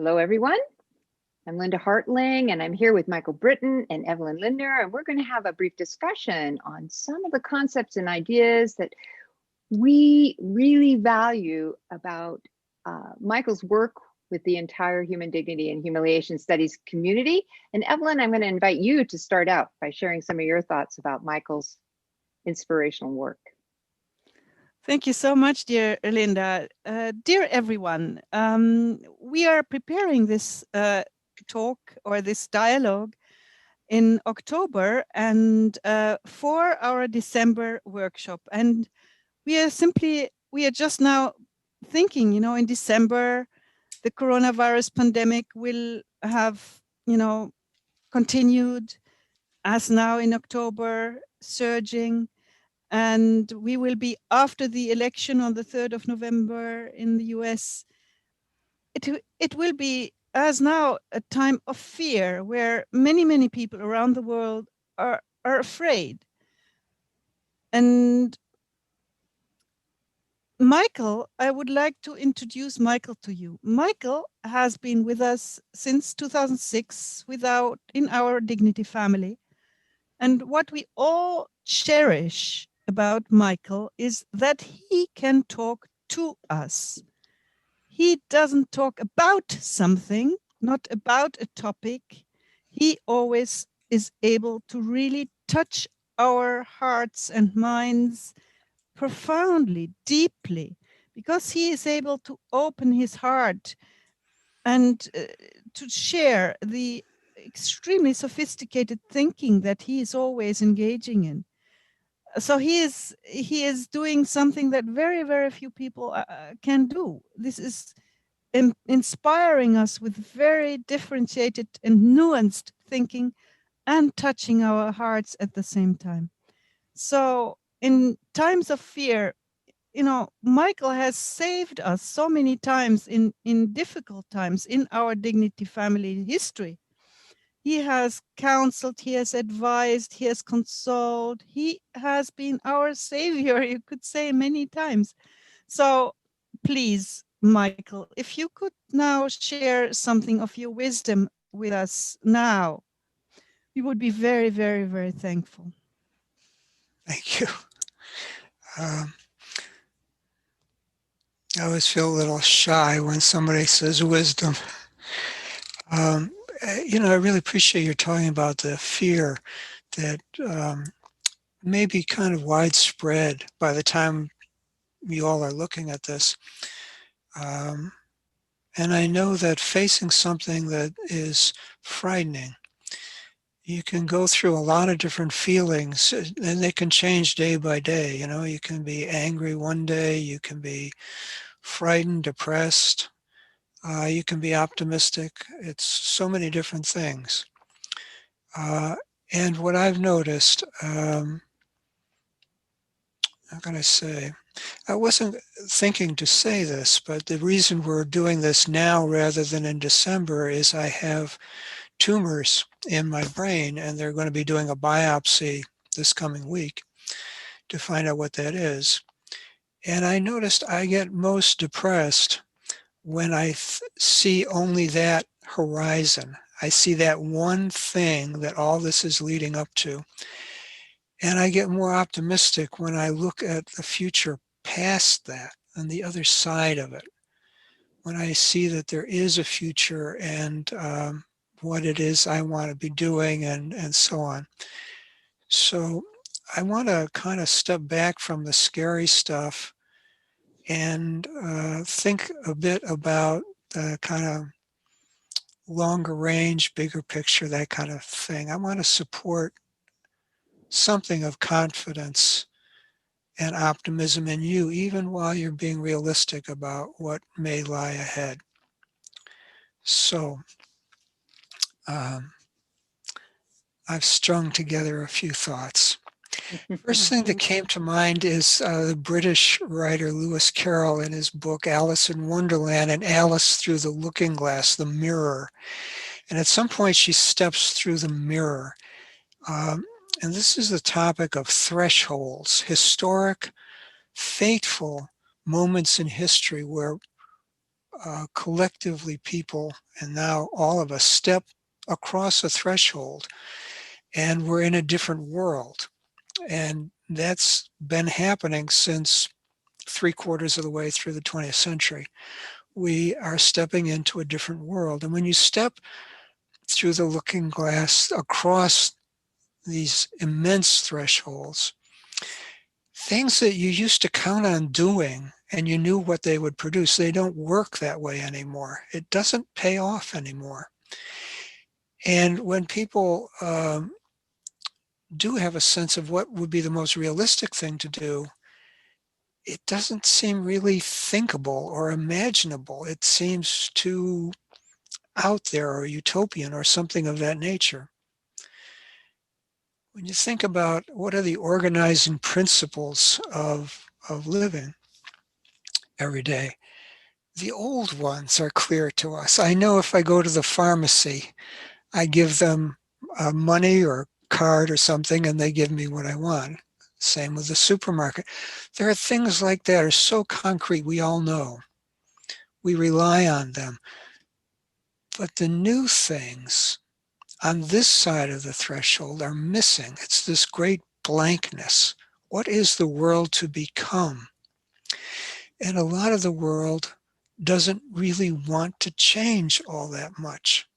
Hello, everyone. I'm Linda Hartling, and I'm here with Michael Britton and Evelyn Lindner, and we're going to have a brief discussion on some of the concepts and ideas that we really value about Michael's work with the entire human dignity and humiliation studies community. And Evelyn, I'm going to invite you to start out by sharing some of your thoughts about Michael's inspirational work. Thank you so much, dear Linda. Dear everyone, we are preparing this talk or this dialogue in October and for our December workshop. And we are just now thinking, in December, the coronavirus pandemic will have, continued as now in October, surging. And we will be after the election on the 3rd of November in the US. It will be, as now, a time of fear where many, many people around the world are afraid. And Michael, I would like to introduce Michael to you. Michael has been with us since 2006 in our Dignity family. And what we all cherish about Michael is that he can talk to us. He doesn't talk about something, not about a topic. He always is able to really touch our hearts and minds profoundly, deeply, because he is able to open his heart and to share the extremely sophisticated thinking that he is always engaging in. So he is doing something that very, very few people can do. This is inspiring us with very differentiated and nuanced thinking and touching our hearts at the same time. So in times of fear, Michael has saved us so many times in difficult times in our Dignity family history. He has counseled, he has advised, he has consoled, he has been our savior, you could say, many times. So please, Michael, if you could now share something of your wisdom with us now, we would be very, very, very thankful. Thank you. I always feel a little shy when somebody says wisdom. I really appreciate your talking about the fear that may be kind of widespread by the time you all are looking at this. And I know that facing something that is frightening, you can go through a lot of different feelings, and they can change day by day. You can be angry one day, you can be frightened, depressed, you can be optimistic. It's so many different things. And what I've noticed, how can I say, I wasn't thinking to say this, but the reason we're doing this now rather than in December is I have tumors in my brain, and they're going to be doing a biopsy this coming week to find out what that is. And I noticed I get most depressed when I see only that horizon. I see that one thing that all this is leading up to. And I get more optimistic when I look at the future past that, on the other side of it. When I see that there is a future and what it is I want to be doing and so on. So I want to kind of step back from the scary stuff and think a bit about the kind of longer range, bigger picture, that kind of thing. I want to support something of confidence and optimism in you, even while you're being realistic about what may lie ahead. So I've strung together a few thoughts. First thing that came to mind is the British writer Lewis Carroll in his book Alice in Wonderland, and Alice through the looking glass, the mirror. And at some point she steps through the mirror. And this is the topic of thresholds, historic, fateful moments in history where collectively people, and now all of us, step across a threshold and we're in a different world. And that's been happening since 3/4 of the way through the 20th century. We are stepping into a different world. And when you step through the looking glass across these immense thresholds, things that you used to count on doing and you knew what they would produce, they don't work that way anymore. It doesn't pay off anymore. And when people do have a sense of what would be the most realistic thing to do, it doesn't seem really thinkable or imaginable. It seems too out there or utopian or something of that nature. When you think about what are the organizing principles of living every day, the old ones are clear to us. I know if I go to the pharmacy, I give them money or card or something and they give me what I want. Same with the supermarket. There are things like that are so concrete, we all know. We rely on them. But the new things on this side of the threshold are missing. It's this great blankness. What is the world to become? And a lot of the world doesn't really want to change all that much.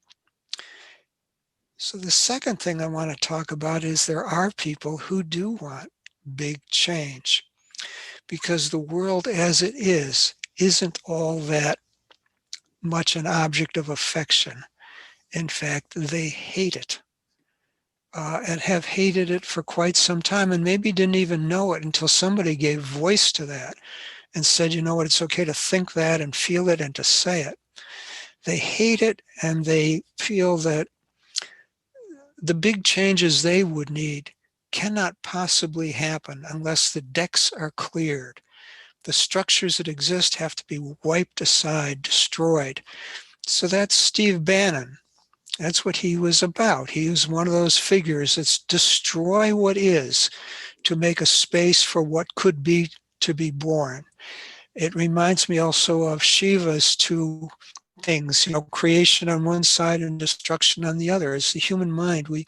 So the second thing I want to talk about is there are people who do want big change, because the world as it is isn't all that much an object of affection. In fact, they hate it. And have hated it for quite some time, and maybe didn't even know it until somebody gave voice to that and said, you know what, it's okay to think that and feel it and to say it. They hate it, and they feel that the big changes they would need cannot possibly happen unless the decks are cleared. The structures that exist have to be wiped aside, destroyed. So that's Steve Bannon. That's what he was about. He was one of those figures that's destroy what is to make a space for what could be to be born. It reminds me also of Shiva's two things, creation on one side and destruction on the other. As the human mind, we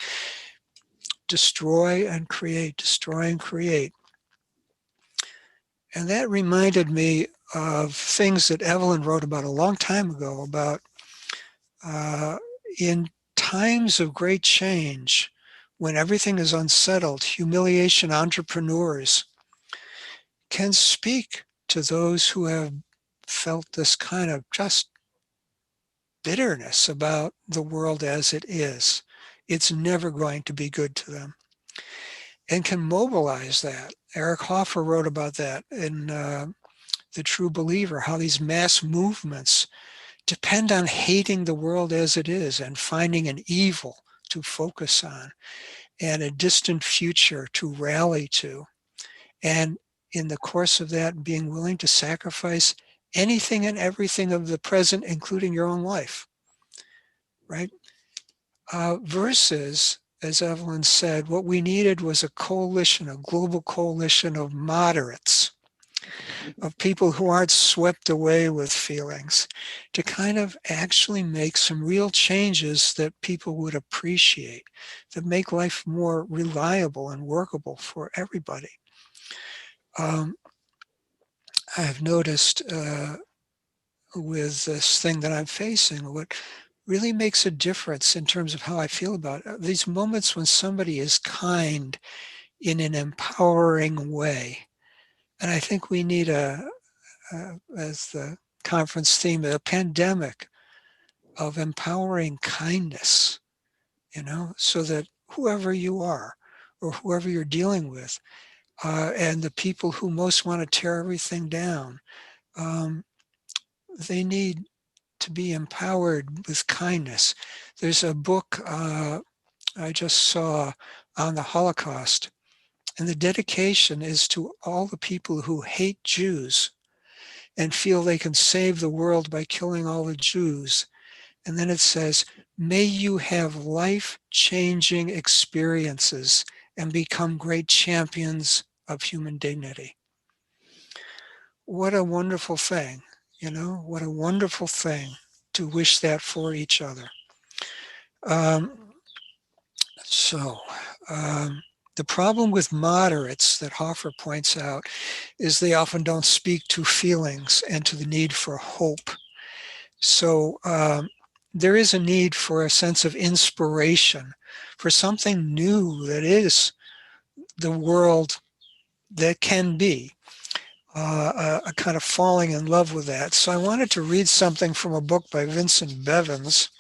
destroy and create, destroy and create. And that reminded me of things that Evelyn wrote about a long time ago about in times of great change, when everything is unsettled, humiliation entrepreneurs can speak to those who have felt this kind of just bitterness about the world as it is. It's never going to be good to them, and can mobilize that. Eric Hoffer wrote about that in The True Believer, how these mass movements depend on hating the world as it is and finding an evil to focus on and a distant future to rally to. And in the course of that, being willing to sacrifice anything and everything of the present, including your own life, right? Versus, as Evelyn said, what we needed was a coalition, a global coalition of moderates, of people who aren't swept away with feelings, to kind of actually make some real changes that people would appreciate, that make life more reliable and workable for everybody. I have noticed with this thing that I'm facing, what really makes a difference in terms of how I feel about it, these moments when somebody is kind in an empowering way. And I think we need as the conference theme, a pandemic of empowering kindness, so that whoever you are or whoever you're dealing with, and the people who most want to tear everything down, they need to be empowered with kindness. There's a book I just saw on the Holocaust, and the dedication is to all the people who hate Jews and feel they can save the world by killing all the Jews. And then it says, may you have life-changing experiences and become great champions of human dignity. What a wonderful thing. What a wonderful thing to wish that for each other. Um, so, the problem with moderates that Hoffer points out is they often don't speak to feelings and to the need for hope. So there is a need for a sense of inspiration, for something new that is the world that can be, a kind of falling in love with that. So I wanted to read something from a book by Vincent Bevins,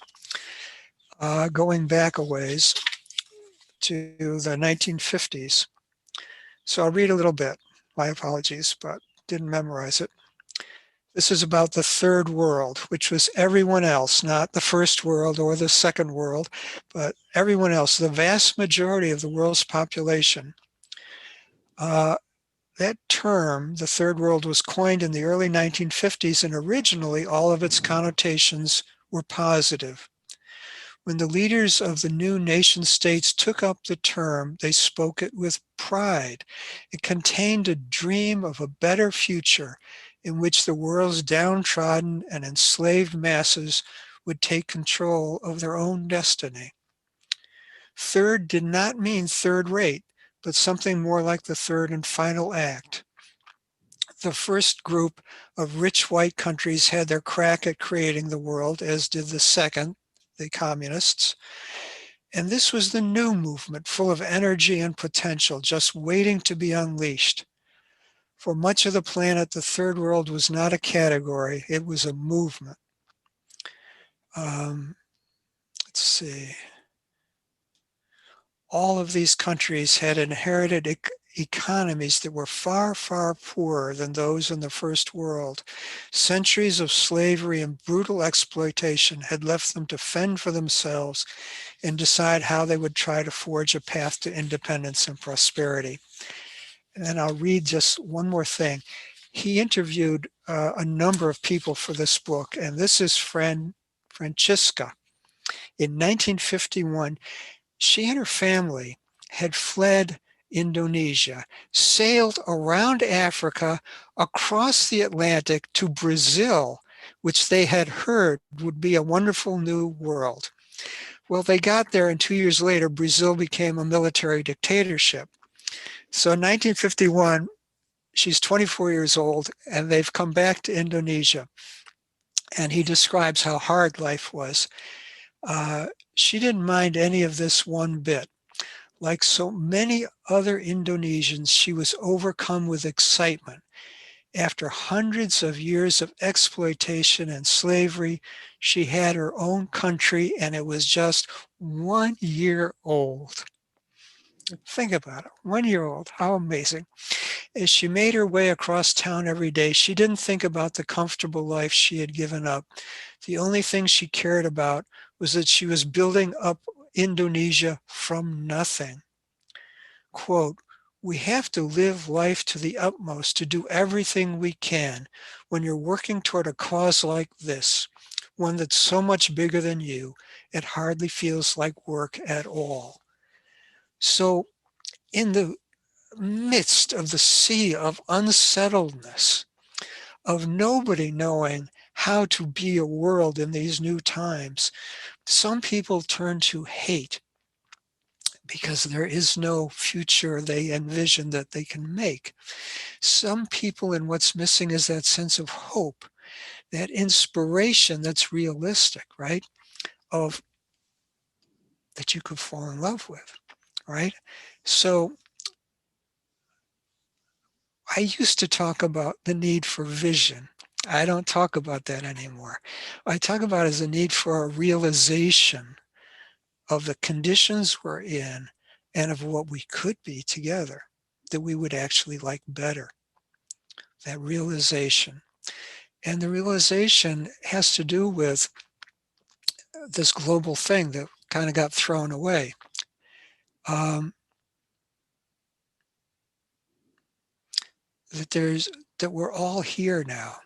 going back a ways to the 1950s. So I'll read a little bit. My apologies, but didn't memorize it. This is about the third world, which was everyone else, not the first world or the second world, but everyone else, the vast majority of the world's population. That term, the third world, was coined in the early 1950s, and originally all of its connotations were positive. When the leaders of the new nation states took up the term, they spoke it with pride. It contained a dream of a better future in which the world's downtrodden and enslaved masses would take control of their own destiny. Third did not mean third rate, but something more like the third and final act. The first group of rich white countries had their crack at creating the world, as did the second, the communists. And this was the new movement, full of energy and potential, just waiting to be unleashed. For much of the planet, the third world was not a category, it was a movement. Let's see. All of these countries had inherited economies that were far, far poorer than those in the first world. Centuries of slavery and brutal exploitation had left them to fend for themselves and decide how they would try to forge a path to independence and prosperity. And then I'll read just one more thing. He interviewed a number of people for this book, and this is Francisca. In 1951, she and her family had fled Indonesia, sailed around Africa, across the Atlantic to Brazil, which they had heard would be a wonderful new world. Well, they got there, and 2 years later, Brazil became a military dictatorship. So in 1951, she's 24 years old, and they've come back to Indonesia. And he describes how hard life was. She didn't mind any of this one bit. Like so many other Indonesians, she was overcome with excitement. After hundreds of years of exploitation and slavery, she had her own country, and it was just 1 year old. Think about it, 1 year old, how amazing. As she made her way across town every day, she didn't think about the comfortable life she had given up. The only thing she cared about was that she was building up Indonesia from nothing. Quote, "We have to live life to the utmost to do everything we can when you're working toward a cause like this, one that's so much bigger than you, it hardly feels like work at all." So in the midst of the sea of unsettledness, of nobody knowing how to be a world in these new times, some people turn to hate because there is no future they envision that they can make. Some people, and what's missing is that sense of hope, that inspiration that's realistic, right? Of that you could fall in love with, right? So I used to talk about the need for vision. I don't talk about that anymore. What I talk about is the need for a realization of the conditions we're in and of what we could be together, that we would actually like better. That realization. And the realization has to do with this global thing that kind of got thrown away. That we're all here now.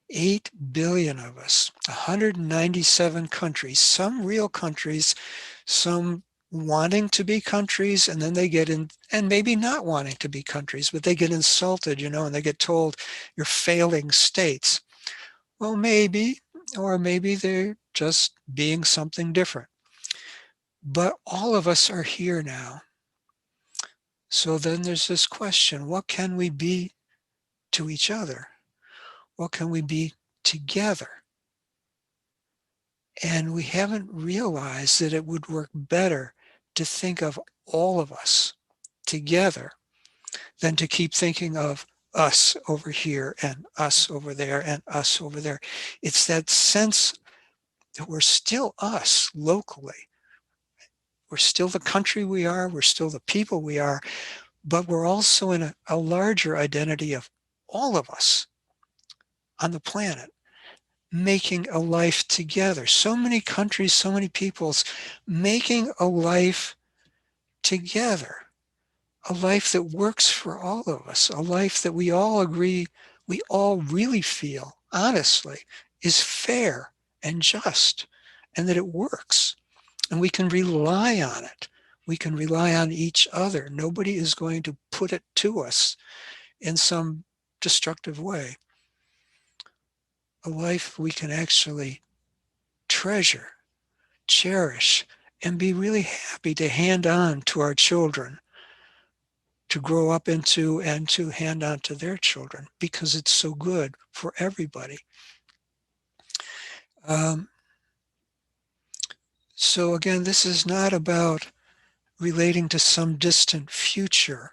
8 billion of us, 197 countries, some real countries, some wanting to be countries, and then they get in, and maybe not wanting to be countries, but they get insulted, and they get told you're failing states. Well, maybe, or maybe they're just being something different. But all of us are here now. So then there's this question, what can we be to each other? What can we be together? And we haven't realized that it would work better to think of all of us together than to keep thinking of us over here and us over there and us over there. It's that sense that we're still us locally. We're still the country we are, we're still the people we are, but we're also in a larger identity of all of us on the planet making a life together. So many countries, so many peoples making a life together, a life that works for all of us, a life that we all agree, we all really feel, honestly, is fair and just, and that it works. And we can rely on it. We can rely on each other. Nobody is going to put it to us in some destructive way. A life we can actually treasure, cherish, and be really happy to hand on to our children, to grow up into and to hand on to their children, because it's so good for everybody. Um, so again, this is not about relating to some distant future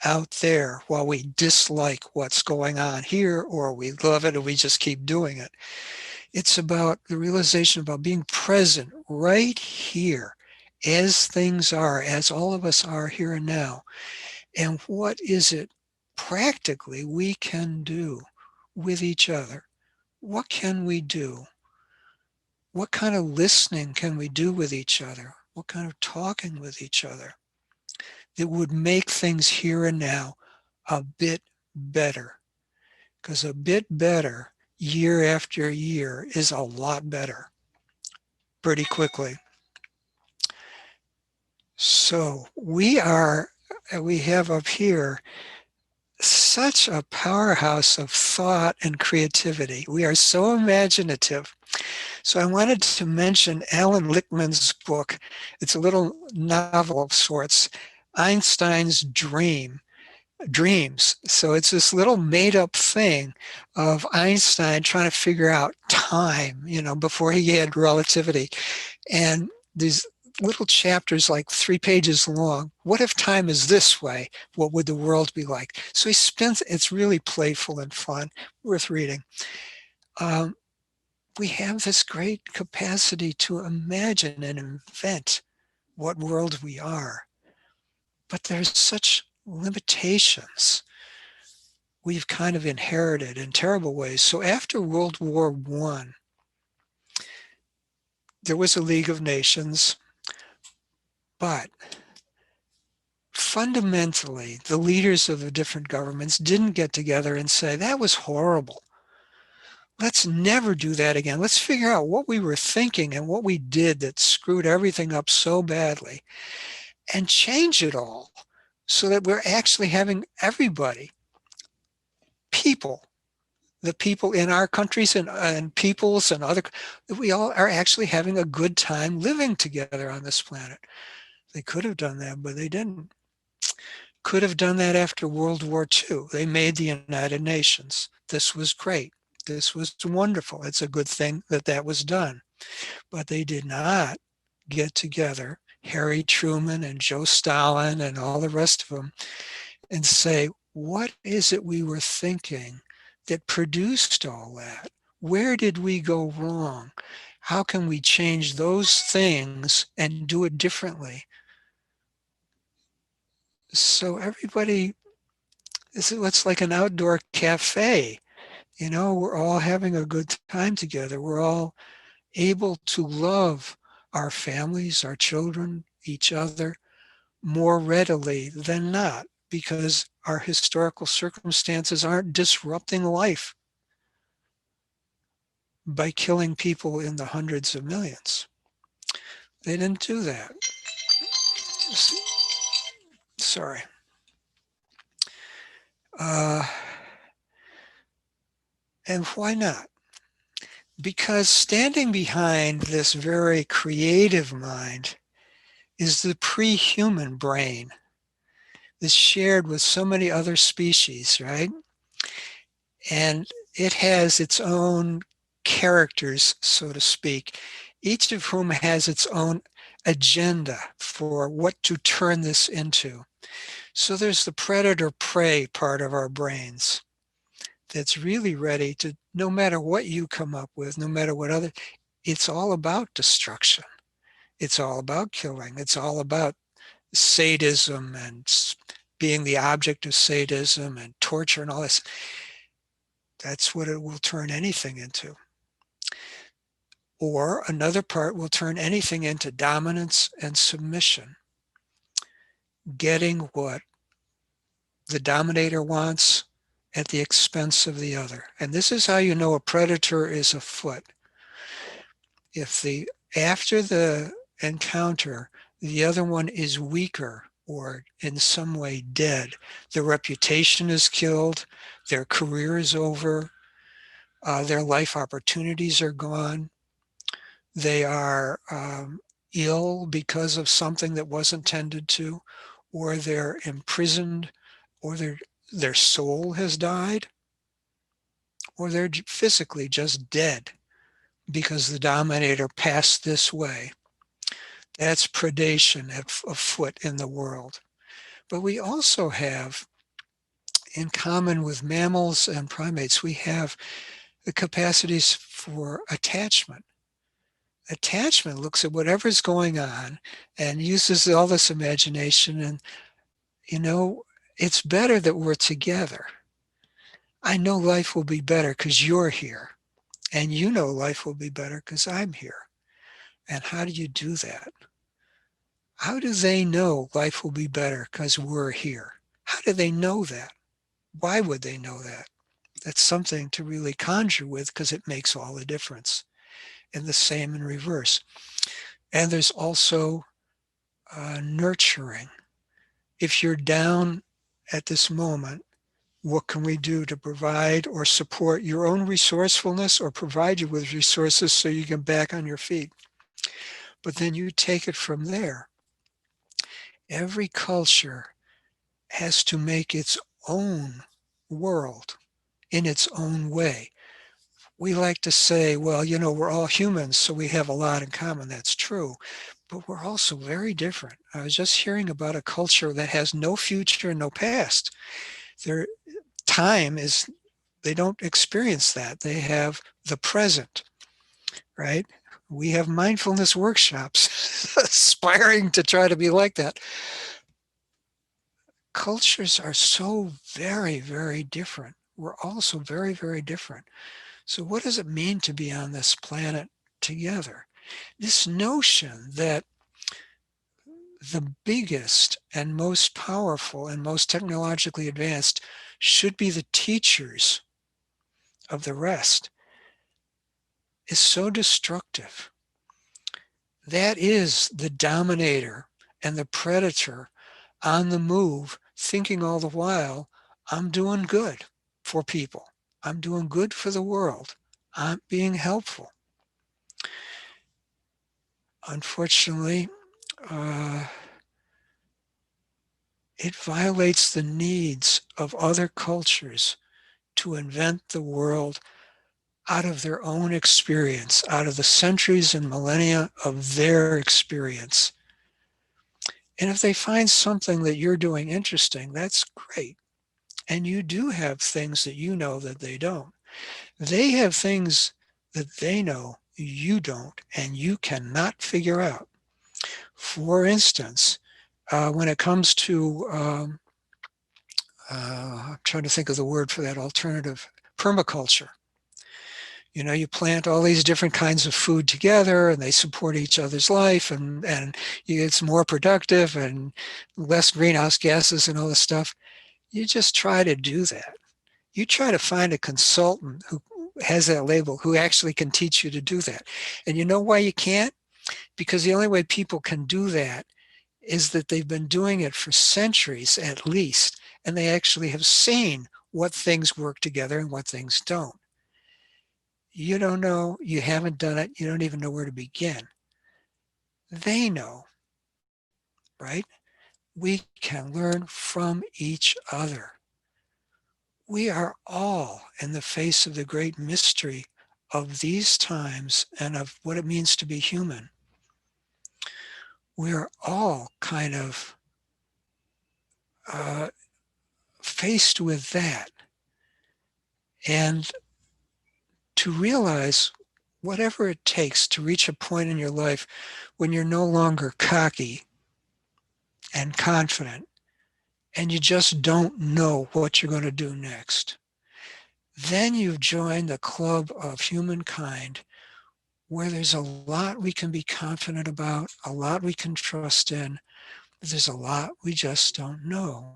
out there while we dislike what's going on here, or we love it and we just keep doing it. It's about the realization about being present right here as things are, as all of us are here and now. And what is it practically we can do with each other? What can we do? What kind of listening can we do with each other? What kind of talking with each other that would make things here and now a bit better? Because a bit better year after year is a lot better pretty quickly. So we have up here such a powerhouse of thought and creativity. We are so imaginative. So I wanted to mention Alan Lichtman's book. It's a little novel of sorts, Einstein's Dreams. So it's this little made up thing of Einstein trying to figure out time, before he had relativity. And these little chapters, like 3 pages long. What if time is this way? What would the world be like? So it's really playful and fun, worth reading. We have this great capacity to imagine and invent what world we are. But there's such limitations we've kind of inherited in terrible ways. So after World War I, there was a League of Nations, but fundamentally, the leaders of the different governments didn't get together and say, that was horrible. Let's never do that again. Let's figure out what we were thinking and what we did that screwed everything up so badly and change it all so that we're actually having everybody, people, the people in our countries and peoples and other, that we all are actually having a good time living together on this planet. They could have done that, but they didn't. Could have done that after World War II. They made the United Nations. This was great. This was wonderful. It's a good thing that that was done. But they did not get together, Harry Truman and Joe Stalin and all the rest of them, and say, what is it we were thinking that produced all that? Where did we go wrong? How can we change those things and do it differently? So everybody, it's like an outdoor cafe. We're all having a good time together. We're all able to love our families, our children, each other more readily than not, because our historical circumstances aren't disrupting life by killing people in the hundreds of millions. They didn't do that. Sorry. Uh, and why not? Because standing behind this very creative mind is the pre-human brain that's shared with so many other species, right? And it has its own characters, so to speak, each of whom has its own agenda for what to turn this into. So there's the predator-prey part of our brains that's really ready to, no matter what you come up with, no matter what other, it's all about destruction. It's all about killing. It's all about sadism and being the object of sadism and torture and all this. That's what it will turn anything into. Or another part will turn anything into dominance and submission, getting what the dominator wants at the expense of the other. And this is how you know a predator is afoot. If after the encounter, the other one is weaker or in some way dead, their reputation is killed, their career is over, their life opportunities are gone, they are ill because of something that wasn't tended to, or they're imprisoned, or their soul has died, or they're physically just dead because the dominator passed this way. That's predation afoot in the world. But we also have, in common with mammals and primates, we have the capacities for attachment. Attachment looks at whatever's going on and uses all this imagination and, it's better that we're together. I know life will be better because you're here. And you know life will be better because I'm here. And how do you do that? How do they know life will be better because we're here? How do they know that? Why would they know that? That's something to really conjure with because it makes all the difference. And the same in reverse. And there's also nurturing. If you're down at this moment, what can we do to provide or support your own resourcefulness or provide you with resources so you can back on your feet? But then you take it from there. Every culture has to make its own world in its own way. We like to say, well, we're all humans, so we have a lot in common. That's true. But we're also very different. I was just hearing about a culture that has no future and no past. Their time is, they don't experience that. They have the present, right? We have mindfulness workshops aspiring to try to be like that. Cultures are so very, very different. We're also very, very different. So what does it mean to be on this planet together? This notion that the biggest and most powerful and most technologically advanced should be the teachers of the rest is so destructive. That is the dominator and the predator on the move, thinking all the while, I'm doing good for people. I'm doing good for the world. I'm being helpful. Unfortunately, it violates the needs of other cultures to invent the world out of their own experience, out of the centuries and millennia of their experience. And if they find something that you're doing interesting, that's great. And you do have things that you know that they don't. They have things that they know you don't, and you cannot figure out. For instance, when it comes to, I'm trying to think of the word for that alternative, permaculture. You plant all these different kinds of food together and they support each other's life and it's more productive and less greenhouse gases and all this stuff. You just try to do that. You try to find a consultant who has that label, who actually can teach you to do that. And you know why you can't? Because the only way people can do that is that they've been doing it for centuries at least, and they actually have seen what things work together and what things don't. You don't know, you haven't done it, you don't even know where to begin. They know, right? We can learn from each other. We are all in the face of the great mystery of these times and of what it means to be human. We are all kind of uh, faced with that. And to realize whatever it takes to reach a point in your life when you're no longer cocky and confident and you just don't know what you're going to do next. Then you've joined the club of humankind where there's a lot we can be confident about, a lot we can trust in, but there's a lot we just don't know.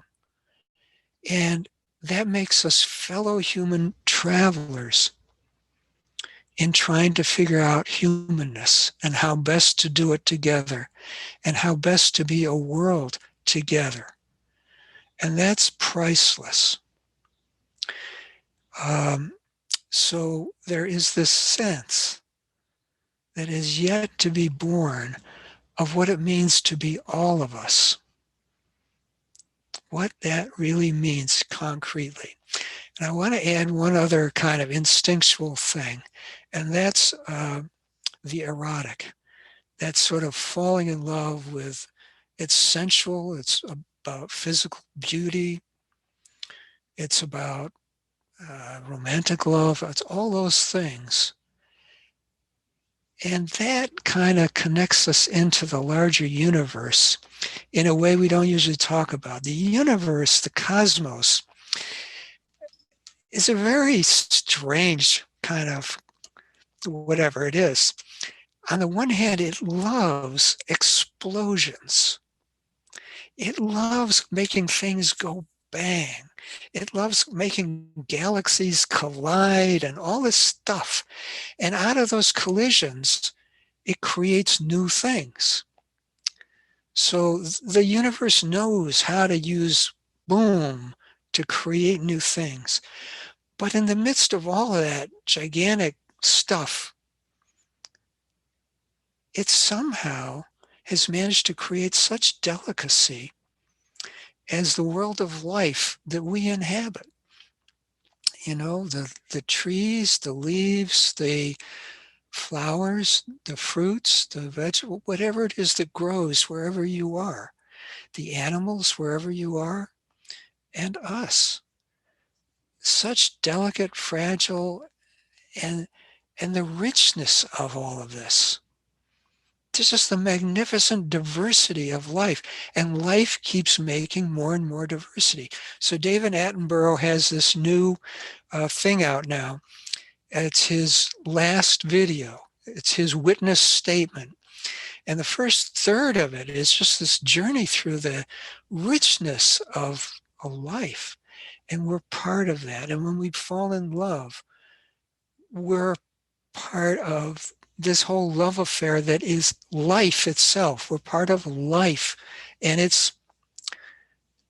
And that makes us fellow human travelers in trying to figure out humanness and how best to do it together and how best to be a world together. And that's priceless. So there is this sense that is yet to be born of what it means to be all of us, what that really means concretely. And I want to add one other kind of instinctual thing, and that's the erotic. That sort of falling in love with, it's sensual, it's about physical beauty, it's about romantic love, it's all those things. And that kind of connects us into the larger universe in a way we don't usually talk about. The universe, the cosmos, is a very strange kind of whatever it is. On the one hand, it loves explosions. It loves making things go bang. It loves making galaxies collide and all this stuff. And out of those collisions, it creates new things. So the universe knows how to use boom to create new things. But in the midst of all of that gigantic stuff, it somehow has managed to create such delicacy as the world of life that we inhabit. You know, the trees, the leaves, the flowers, the fruits, the vegetable, whatever it is that grows wherever you are, the animals wherever you are, and us. Such delicate, fragile, and the richness of all of this. There's just the magnificent diversity of life, and life keeps making more and more diversity. So David Attenborough has this new thing out now. It's his last video. It's his witness statement. And the first third of it is just this journey through the richness of a life. And we're part of that. And when we fall in love, we're part of this whole love affair that is life itself. We're part of life and its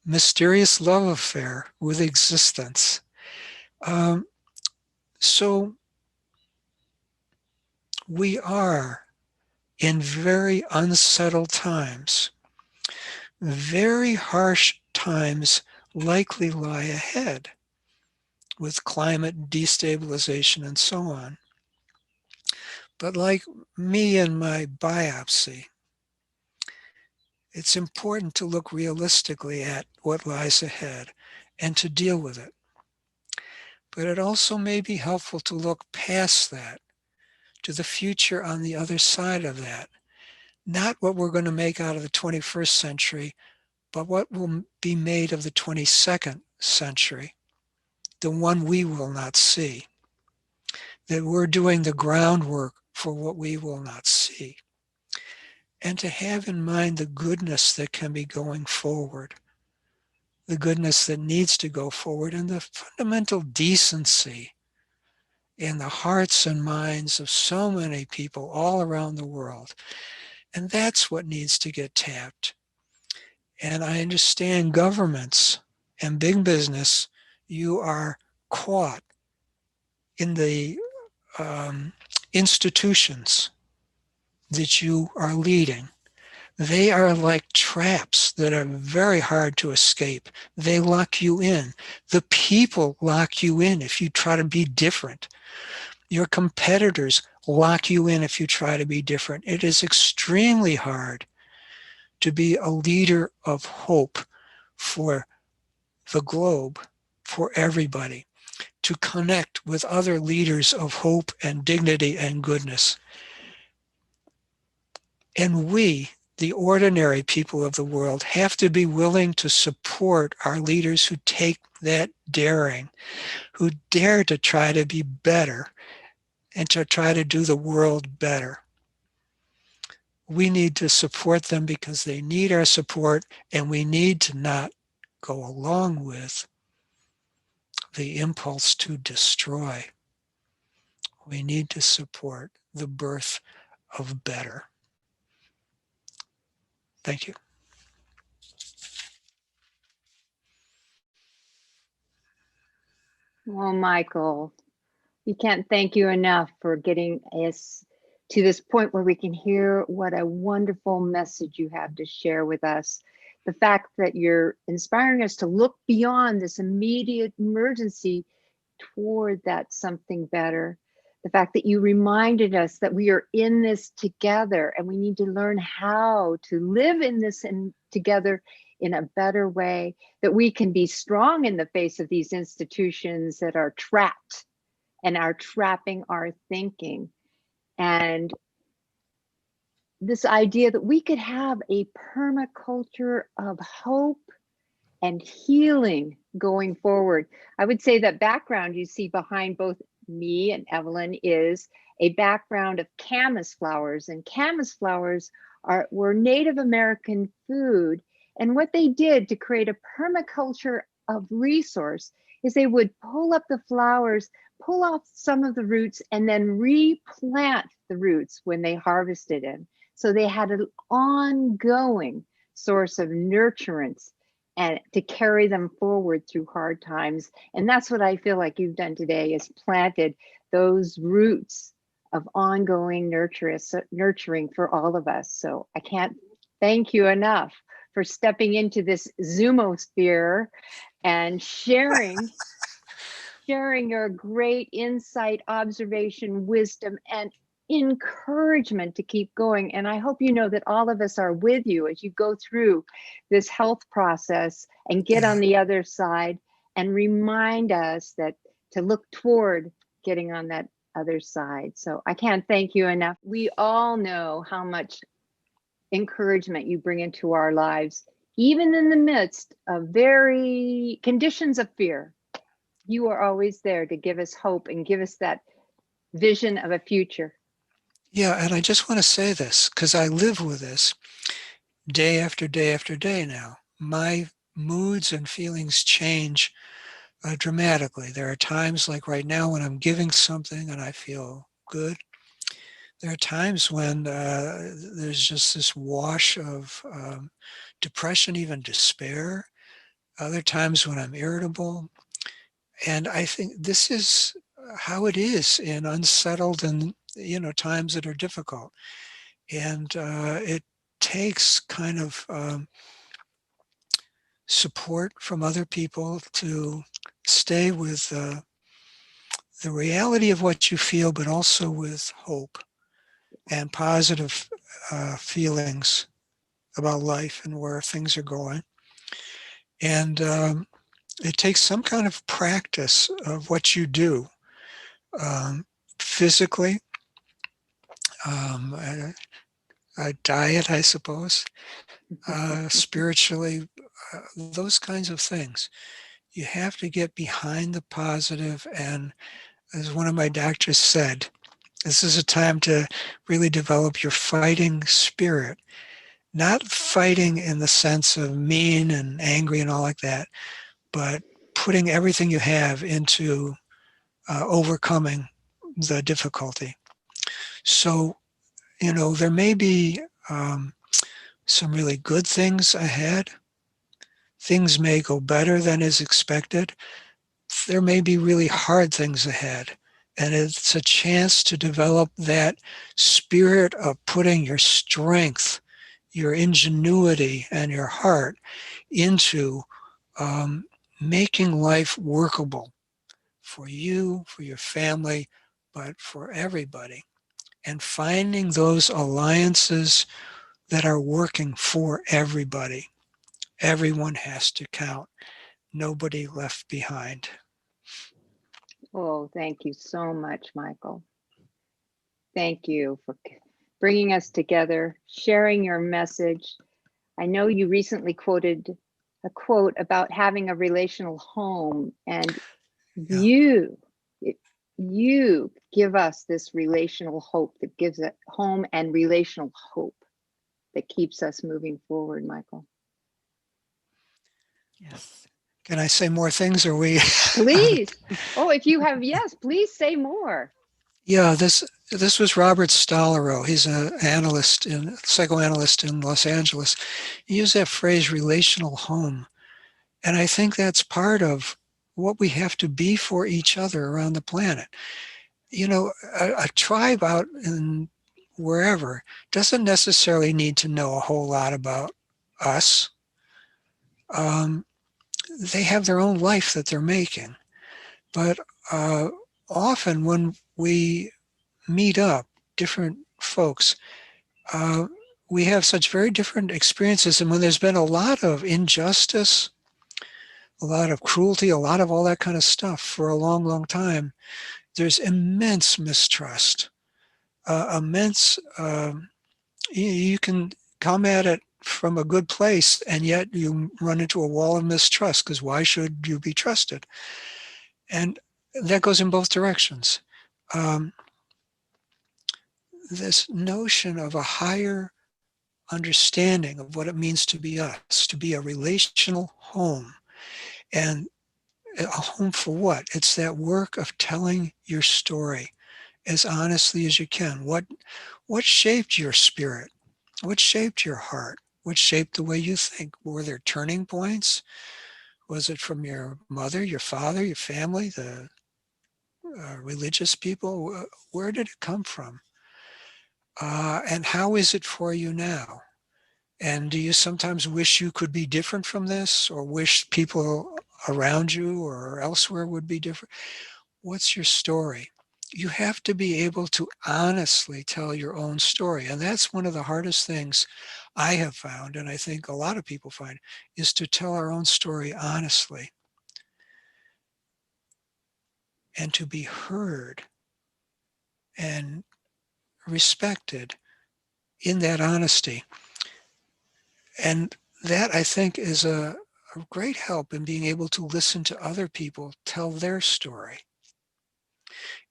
mysterious love affair with existence. So we are in very unsettled times. Very harsh times likely lie ahead with climate destabilization and so on. But like me and my biopsy, it's important to look realistically at what lies ahead and to deal with it. But it also may be helpful to look past that to the future on the other side of that. Not what we're going to make out of the 21st century, but what will be made of the 22nd century, the one we will not see. That we're doing the groundwork for what we will not see. And to have in mind the goodness that can be going forward, the goodness that needs to go forward, and the fundamental decency in the hearts and minds of so many people all around the world. And that's what needs to get tapped. And I understand governments and big business, you are caught in the institutions that you are leading, they are like traps that are very hard to escape. They lock you in. The people lock you in if you try to be different. Your competitors lock you in if you try to be different. It is extremely hard to be a leader of hope for the globe, for everybody, to connect with other leaders of hope and dignity and goodness. And we, the ordinary people of the world, have to be willing to support our leaders who take that daring, who dare to try to be better and to try to do the world better. We need to support them because they need our support, and we need to not go along with the impulse to destroy. We need to support the birth of better. Thank you. Well, Michael, we can't thank you enough for getting us to this point where we can hear what a wonderful message you have to share with us. The fact that you're inspiring us to look beyond this immediate emergency toward that something better. The fact that you reminded us that we are in this together and we need to learn how to live in this and together in a better way, that we can be strong in the face of these institutions that are trapped and are trapping our thinking. And this idea that we could have a permaculture of hope and healing going forward. I would say that background you see behind both me and Evelyn is a background of camas flowers, and camas flowers were Native American food. And what they did to create a permaculture of resource is they would pull up the flowers, pull off some of the roots, and then replant the roots when they harvested them. So they had an ongoing source of nurturance and to carry them forward through hard times. And that's what I feel like you've done today, is planted those roots of ongoing nurturing for all of us. So I can't thank you enough for stepping into this Zoomosphere and sharing your great insight, observation, wisdom, and encouragement to keep going. And I hope you know that all of us are with you as you go through this health process and get on the other side, and remind us that to look toward getting on that other side. So I can't thank you enough. We all know how much encouragement you bring into our lives, even in the midst of very conditions of fear. You are always there to give us hope and give us that vision of a future. Yeah, and I just want to say this because I live with this day after day after day now. My moods and feelings change dramatically. There are times like right now when I'm giving something and I feel good. There are times when there's just this wash of depression, even despair. Other times when I'm irritable. And I think this is how it is in unsettled and times that are difficult. And it takes kind of support from other people to stay with the reality of what you feel, but also with hope and positive feelings about life and where things are going. And it takes some kind of practice of what you do physically, a diet, I suppose, spiritually, those kinds of things. You have to get behind the positive, and as one of my doctors said, this is a time to really develop your fighting spirit. Not fighting in the sense of mean and angry and all like that, but putting everything you have into overcoming the difficulty. So, there may be some really good things ahead. Things may go better than is expected. There may be really hard things ahead. And it's a chance to develop that spirit of putting your strength, your ingenuity, and your heart into making life workable for you, for your family, but for everybody. And finding those alliances that are working for everybody. Everyone has to count. Nobody left behind. Oh, thank you so much, Michael. Thank you for bringing us together, sharing your message. I know you recently quoted a quote about having a relational home, and Yeah. you you give us this relational hope that gives it home and relational hope that keeps us moving forward, Michael. Yes. Can I say more things? Are we out of? Please. Oh, if you have, yes, please say more. Yeah, this was Robert Stollerow. He's an analyst in psychoanalyst in Los Angeles. He used that phrase relational home. And I think that's part of what we have to be for each other around the planet. You know, a tribe out in wherever doesn't necessarily need to know a whole lot about us. Um, they have their own life that they're making. But often when we meet up, different folks, uh, we have such very different experiences. And when there's been a lot of injustice, a lot of cruelty, a lot of all that kind of stuff for a long, long time, there's immense mistrust, immense, you can come at it from a good place and yet you run into a wall of mistrust because why should you be trusted? And that goes in both directions. Um, this notion of a higher understanding of what it means to be us, to be a relational home. And a home for what? It's that work of telling your story as honestly as you can. What shaped your spirit? What shaped your heart? What shaped the way you think? Were there turning points? Was it from your mother, your father, your family, the religious people? Where did it come from? And how is it for you now? And do you sometimes wish you could be different from this, or wish people around you or elsewhere would be different? What's your story? You have to be able to honestly tell your own story. And that's one of the hardest things I have found, and I think a lot of people find, is to tell our own story honestly and to be heard and respected in that honesty. And that, I think, is a great help in being able to listen to other people tell their story.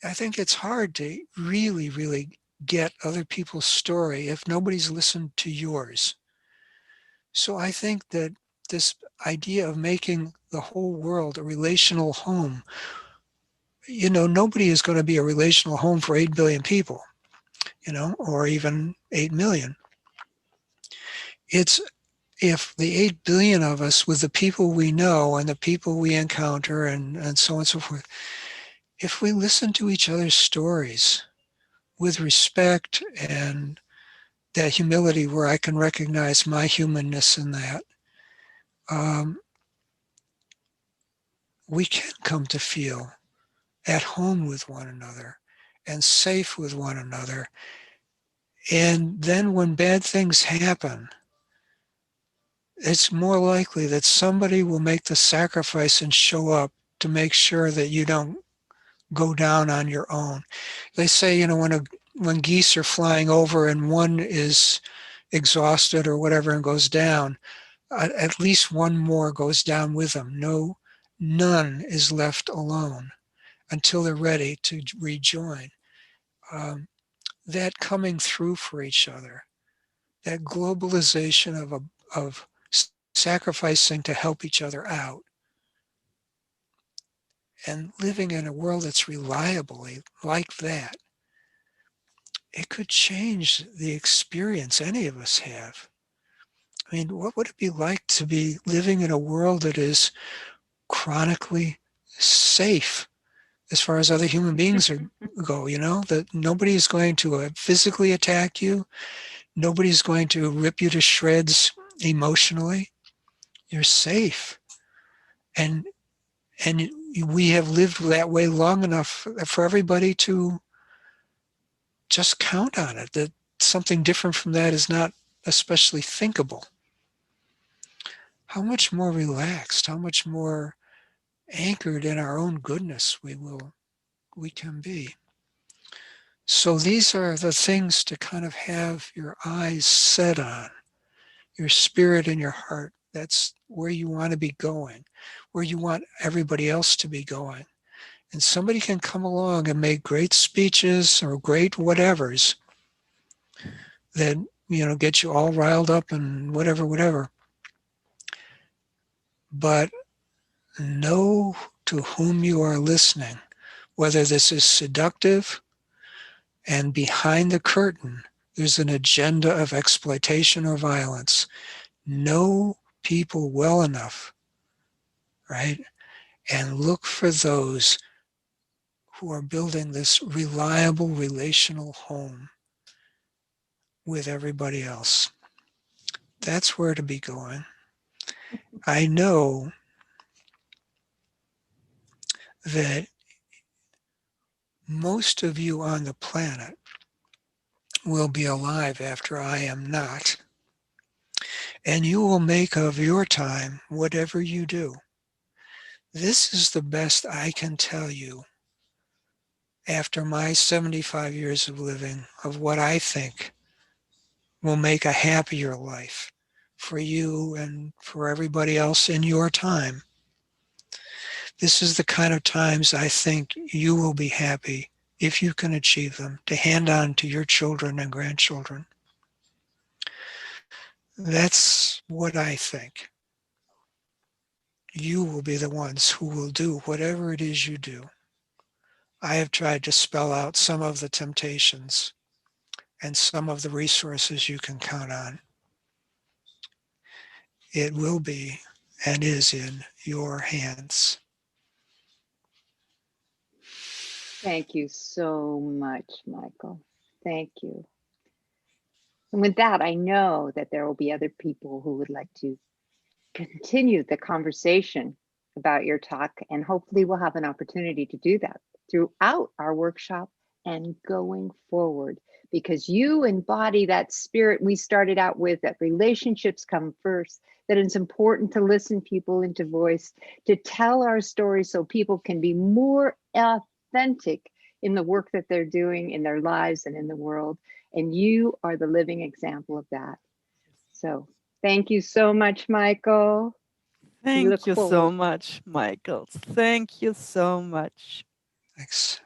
I think it's hard to really, really get other people's story if nobody's listened to yours. So I think that this idea of making the whole world a relational home, nobody is going to be a relational home for 8 billion people, or even 8 million. It's if the 8 billion of us, with the people we know and the people we encounter and so on and so forth, if we listen to each other's stories with respect and that humility where I can recognize my humanness in that, we can come to feel at home with one another and safe with one another. And then when bad things happen, it's more likely that somebody will make the sacrifice and show up to make sure that you don't go down on your own. They say, when geese are flying over and one is exhausted or whatever and goes down, at least one more goes down with them. None is left alone until they're ready to rejoin. That coming through for each other, that globalization of sacrificing to help each other out, and living in a world that's reliably like that, it could change the experience any of us have. I mean, what would it be like to be living in a world that is chronically safe, as far as other human beings go, that nobody's going to physically attack you. Nobody's going to rip you to shreds emotionally. You're safe. And we have lived that way long enough for everybody to just count on it, that something different from that is not especially thinkable. How much more relaxed, how much more anchored in our own goodness we can be. So these are the things to kind of have your eyes set on, your spirit and your heart. That's where you want to be going, where you want everybody else to be going. And somebody can come along and make great speeches or great whatevers that, get you all riled up and whatever. But know to whom you are listening, whether this is seductive and behind the curtain, there's an agenda of exploitation or violence. Know people well enough, right? And look for those who are building this reliable relational home with everybody else. That's where to be going. I know that most of you on the planet will be alive after I am not. And you will make of your time whatever you do. This is the best I can tell you after my 75 years of living of what I think will make a happier life for you and for everybody else in your time. This is the kind of times I think you will be happy if you can achieve them, to hand on to your children and grandchildren. That's what I think. You will be the ones who will do whatever it is you do. I have tried to spell out some of the temptations and some of the resources you can count on. It will be and is in your hands. Thank you so much, Michael. Thank you. And with that, I know that there will be other people who would like to continue the conversation about your talk, and hopefully we'll have an opportunity to do that throughout our workshop and going forward, because you embody that spirit we started out with, that relationships come first, that it's important to listen people into voice, to tell our stories so people can be more authentic in the work that they're doing in their lives and in the world. And you are the living example of that. So thank you so much, Michael. Thank you so much, Michael. Thank you so much. Thanks.